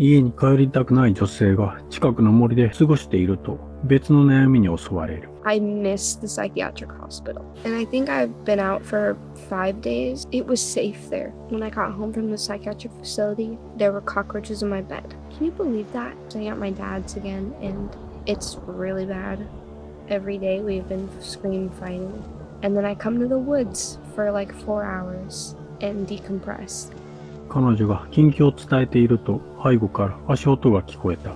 家に帰りたくない女性が近くの森で過ごしていると別の悩みに襲われる。I miss the psychiatric hospital. And I think I've been out for 5 days. It was safe there. When I got home from the psychiatric facility, there were cockroaches in my bed. Can you believe that? Staying at my dad's again, and it's really bad. Every day we've been scream fighting. And then I come to the woods for like 4 hours and decompress. 彼女が近況を伝えていると背後から足音が聞こえた。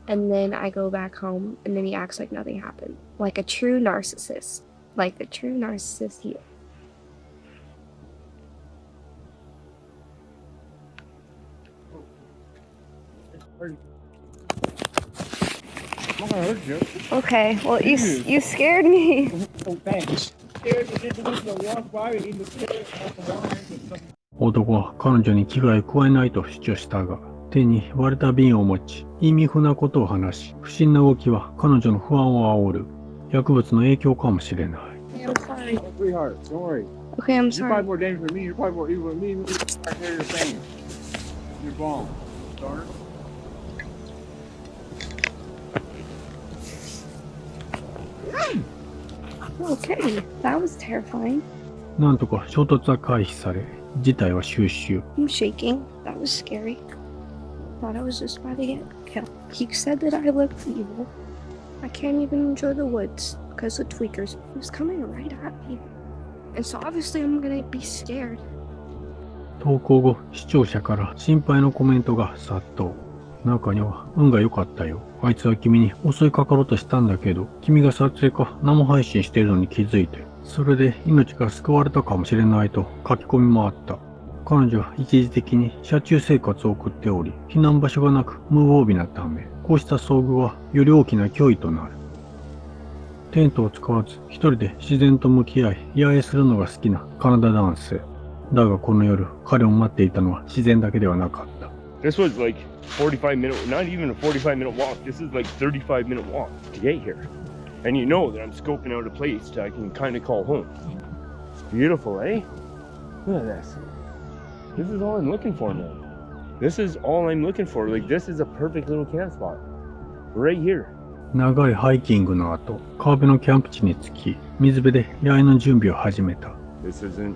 And then I go back home, and then he acts like nothing happened. Like a true narcissist. Like the true narcissist he is. Okay, well, you scared me. Oh, thanks. 男は彼女に危害を加えないと主張したが、手に割れた瓶を持ち、意味不なことを話し、不審な動きは彼女の不安を煽る。薬物の影響かもしれない。I'm sorry. Sweetheart, don't worry. Okay, I'm You're sorry. probably more dangerous than me. You're probably more evil than me. I hear your pain. You're bomb. Darn. Okay, that was terrifying. なんとか衝突は回避され、事態は収拾。I'm shaking. That was scary. Thought I was just about to get killed. He said that I looked evil. I can't even enjoy the woods because the tweakers was coming right at me. And so obviously I'm gonna be scared. 投稿後、視聴者から心配のコメントが殺到。中には、運が良かったよ。あいつは君に襲いかかろうとしたんだけど、君が撮影か生配信しているのに気づいて、それで命が救われたかもしれないと書き込みもあった。彼女は一時的に車中生活を送っており、避難場所がなく無防備なため、こうした遭遇はより大きな脅威となる。テントを使わず一人で自然と向き合い、野営するのが好きなカナダ男性。だがこの夜、彼を待っていたのは自然だけではなかった。This was like 45 minute, not even a 45 minute walk. This is like 35 minute walk to get here. And you know that I'm scoping out a place that I can kind of call home. It's beautiful, eh? Look at this. This is all I'm looking for now. This is all I'm looking for. Like, this is a perfect little camp spot. Right here. 長いハイキングの後、川辺のキャンプ地に着き、水辺で野営の準備を始めた。This isn't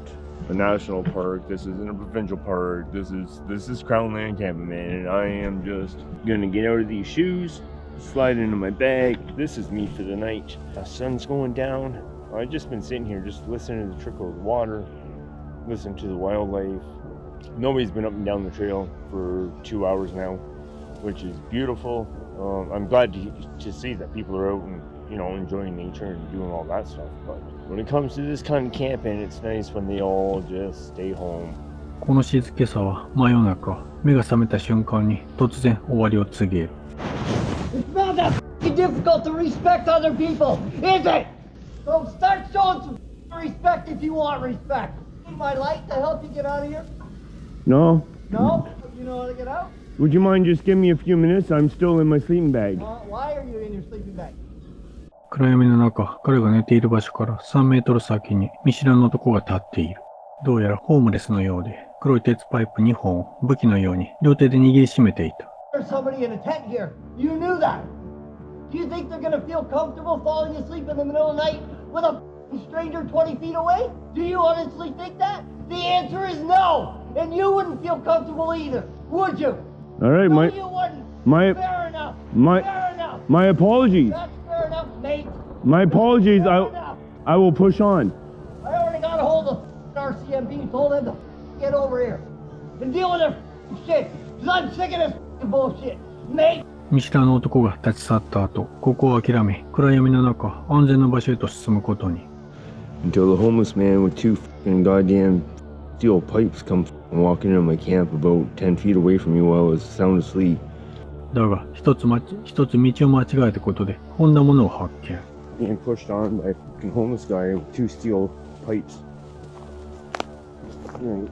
a national park. This isn't a provincial park. This is Crownland camping, man. And I am just gonna get out of these shoes, slide into my bag. This is me for the night. The sun's going down. I've just been sitting here just listening to the trickle of the water, listening to the wildlife. Nobody's been up and down the trail for 2 hours now, which is beautiful. I'm glad to see that people are out and, you know, enjoying nature and doing all that stuff. But when it comes to this kind of camping, it's nice when they all just stay home. この静けさは真夜中、目が覚めた瞬間に突然終わりを告げる。It's not that difficult to respect other people, is it? So start showing some respect if you want respect. Need my light to help you get out of here? No? No? You know how to get out? Would you mind just giving me a few minutes? I'm still in my sleeping bag. Why are you in your sleeping bag? 暗闇の中、彼が寝ている場所から3メートル先に見知らぬ男が立っている。どうやらホームレスのようで、黒い鉄パイプ2本を武器のように両手で握りしめていた。There's somebody in a tent here. You knew that. Do you think they're gonna feel comfortable falling asleep in the middle of the night with a stranger 20 feet away? Do you honestly think that? The answer is no. And you wouldn't feel comfortable either, would you? All right, No, you wouldn't. Fair enough. Fair enough. My apologies. That's fair enough, mate. My apologies. Fair enough. I will push on. I already got a hold of RCMP and told them to get over here and deal with their shit. Cause I'm sick of this bullshit, mate. 見知らぬ男が立ち去った後、ここを諦め、暗闇の中、安全な場所へと進むことに。Until the homeless man with 2 fucking goddamn steel pipes comes walking into my camp about 10 feet away from me while I was sound asleep. だが、一つ道を間違えたことで、こんなものを発見。Being pushed on by a fucking homeless guy with 2 steel pipes. Right.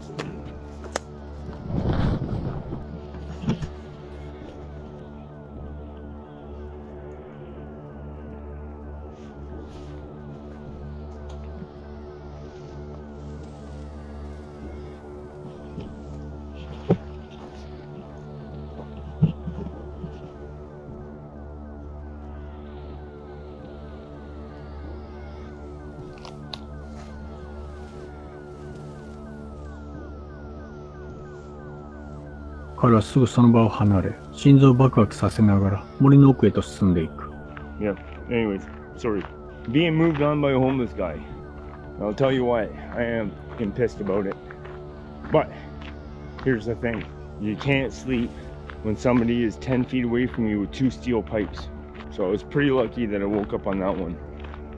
彼はすぐその場を離れ、心臓をバクバクさせながら森の奥へと進んでいく。Yeah, anyways, sorry. Being moved on by a homeless guy. I'll tell you what, I am pissed about it. But here's the thing. You can't sleep when somebody is 10 feet away from you with 2 steel pipes. So I was pretty lucky that I woke up on that one,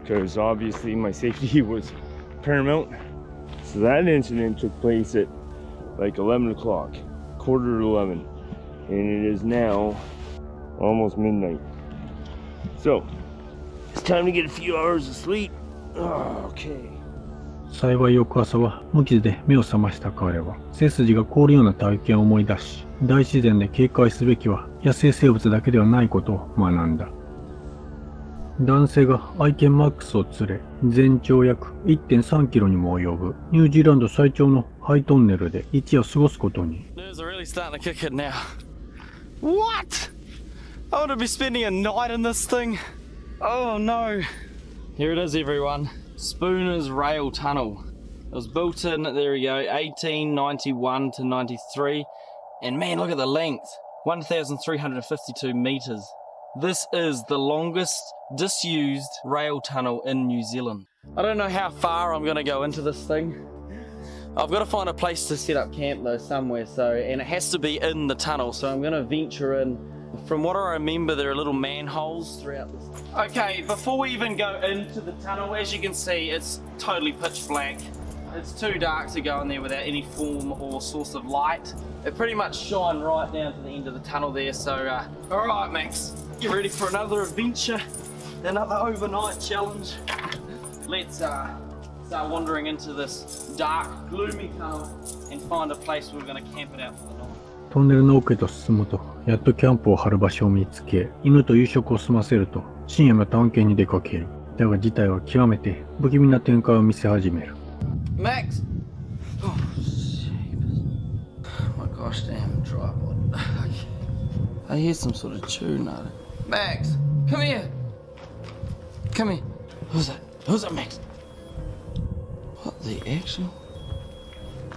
because obviously my safety was paramount. So that incident took place at like 11 o'clock, quarter to 11, and it is now almost midnight. So it's time to get a few hours of sleep. Okay. 幸い翌朝は無傷で目を覚ました彼は背筋が凍るような体験を思い出し、大自然で警戒すべきは野生生物だけではないことを学んだ。男性が愛犬マックスを連れ、全長約 1.3 キロにも及ぶニュージーランド最長のハイトンネルで一夜過ごすことに。Nerves are really starting to kick in now. What? I want to be spending a night in this thing. Oh no. Here it is, everyone. Spooner's Rail Tunnel. It was built in, there we go, 1891 to 93. And man, look at the length. 1,352 meters. This is the longest disused rail tunnel in New Zealand. I don't know how far I'm going to go into this thing. I've got to find a place to set up camp though somewhere, and it has to be in the tunnel, so I'm going to venture in. From what I remember, there are little manholes throughout this. Okay, before we even go into the tunnel, as you can see, it's totally pitch black. It's too dark to go in there without any form or source of light. It pretty much shone right down to the end of the tunnel there, so alright Max, you ready for another adventure? Another overnight challenge? Let's start wandering into this dark, gloomy tunnel and find a place where we're going to camp it out for the night. トンネルの奥へと進むと、やっとキャンプを張る場所を見つけ、犬と夕食を済ませると、深夜の探検に出かける。だが事態は極めて不気味な展開を見せ始める。Max! Oh, my gosh damn tripod. I hear some sort of tune out. Max! Come here! Come here! Who's that? Who's that, Max? What the actual?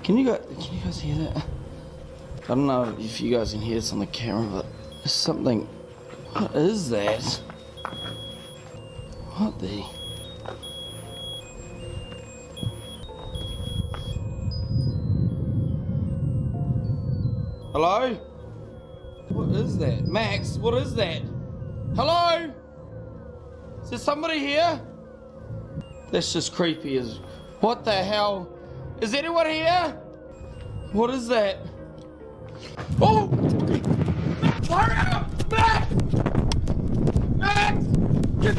Can you guys hear that? I don't know if you guys can hear this on the camera, but there's something. What is that? What the? Hello? What is that? Max, what is that? Hello? Is there somebody here? That's just creepy as... What the hell? Is anyone here? What is that? Oh! Max, hurry up! Max! Max! Get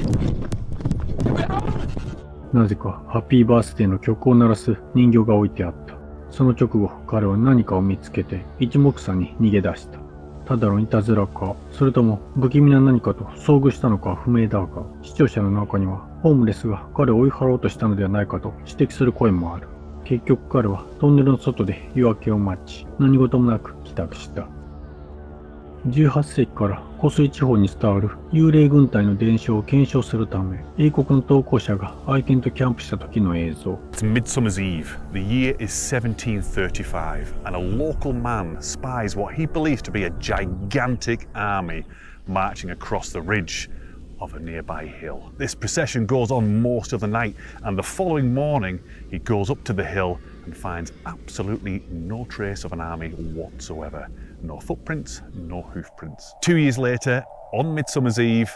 me home! なぜかハッピーバースデーの曲を鳴らす人形が置いてあった。その直後、彼は何かを見つけて一目散に逃げ出した。ただのいたずらか、それとも不気味な何かと遭遇したのかは不明だが、視聴者の中にはホームレスが彼を追い払おうとしたのではないかと指摘する声もある。結局彼はトンネルの外で夜明けを待ち、何事もなく帰宅した。18世紀から湖水地方に伝わる幽霊軍隊の伝承を検証するため、英国の投稿者が愛犬とキャンプした時の映像。It's Midsummer's Eve. The year is 1735, and a local man spies what he believes to be a gigantic army marching across the ridge of a nearby hill. This procession goes on most of the night, and the following morning he goes up to the hill and finds absolutely no trace of an army whatsoever. No footprints, no hoofprints. 2 years later, on Midsummer's Eve,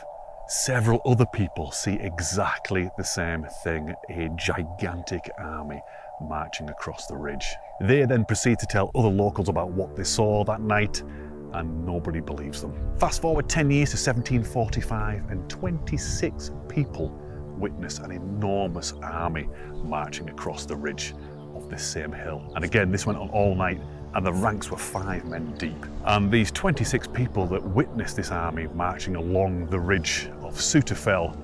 several other people see exactly the same thing, a gigantic army marching across the ridge. They then proceed to tell other locals about what they saw that night, and nobody believes them. Fast forward 10 years to 1745, and 26 people witness an enormous army marching across the ridge of this same hill. And again, this went on all night, and the ranks were 5 men deep. And these 26 people that witnessed this army marching along the ridge of Sutterfell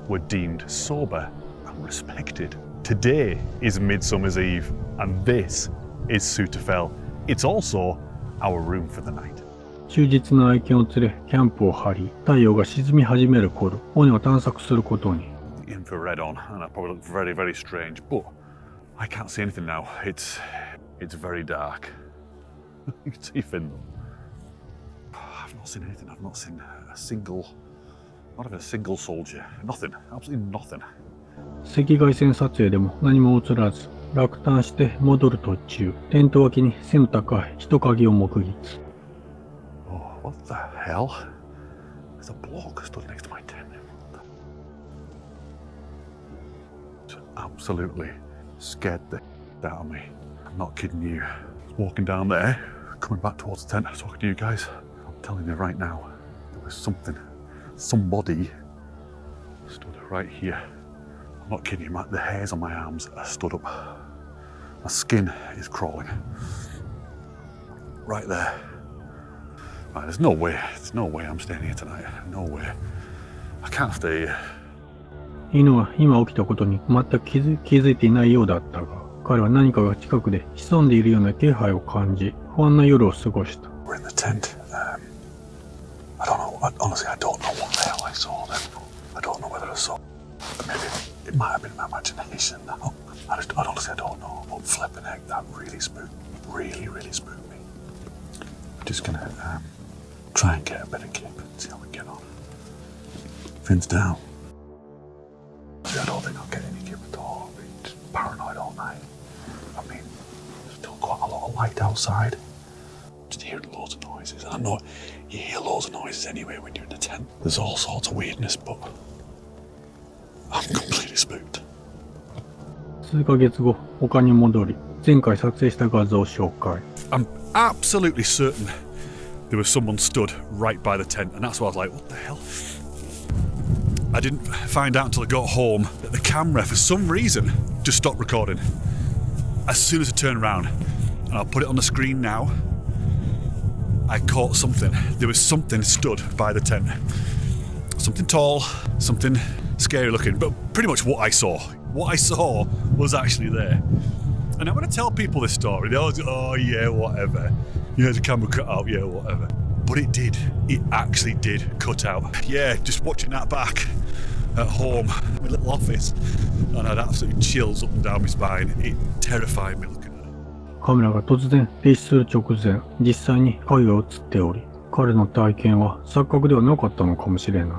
were deemed sober and respected. Today is Midsummer's Eve, and this is Sutterfell. It's also our room for the night. 忠実な愛犬を連れ、キャンプを張り、太陽が沈み始める頃、尾根を探索することに。Infrared on, and that probably looks very, very strange, but I can't see anything now. It's very dark. You can see Finn though. not seen anything. I've not seen a single, not even a single soldier. Nothing. Absolutely nothing. 赤外線撮影でも何も映らず、落胆して戻る途中、テント脇に背の高い人影を目撃。Oh, what the hell? There's a bloke stood next to my tent. Absolutely scared the out of me. I'm not kidding you. I was walking down there, coming back towards the tent, talking to you guys. I'm telling you right now, there was somebody stood right here. I'm not kidding you, the hairs on my arms are stood up. My skin is crawling. Right there. Right, there's no way I'm staying here tonight. No way. I can't stay here. 犬は今起きたことに全く気づいていないようだったが、彼は何かが近くで潜んでいるような気配を感じ、不安な夜を過ごした。We're in the tent. I don't know. Honestly, I don't know what the hell I saw then. I don't know whether I saw. Maybe it might have been my imagination now. Honestly, I don't know. But flipping heck, that really spooked me. Really spooked me. I'm just gonna try and get a bit of kip and see how we get on. Fins down. I don't think I'll get any kip at all. I'll be just paranoid all night. I mean, there's still quite a lot of light outside. Just hearing loads of noises. I know you hear loads of noises anyway when you're in a tent. There's all sorts of weirdness, but I'm completely spooked. 数ヶ月後、丘に戻り、前回撮影した画像を紹介。I'm absolutely certain there was someone stood right by the tent, and that's why I was like, what the hell? I didn't find out until I got home that the camera, for some reason, just stopped recording. As soon as I turned around, and I'll put it on the screen now, I caught something. There was something stood by the tent. Something tall, something scary looking, but pretty much what I saw. What I saw was actually there. And now when I tell people this story, they always go, oh yeah, whatever. Yeah, the camera cut out, yeah, whatever. But it did. It actually did cut out. Yeah, just watching that back at home, my little office, and I had absolute chills up and down my spine. It terrified me looking at it. カメラが突然停止する直前、実際に影が映っており、彼の体験は錯覚ではなかったのかもしれない。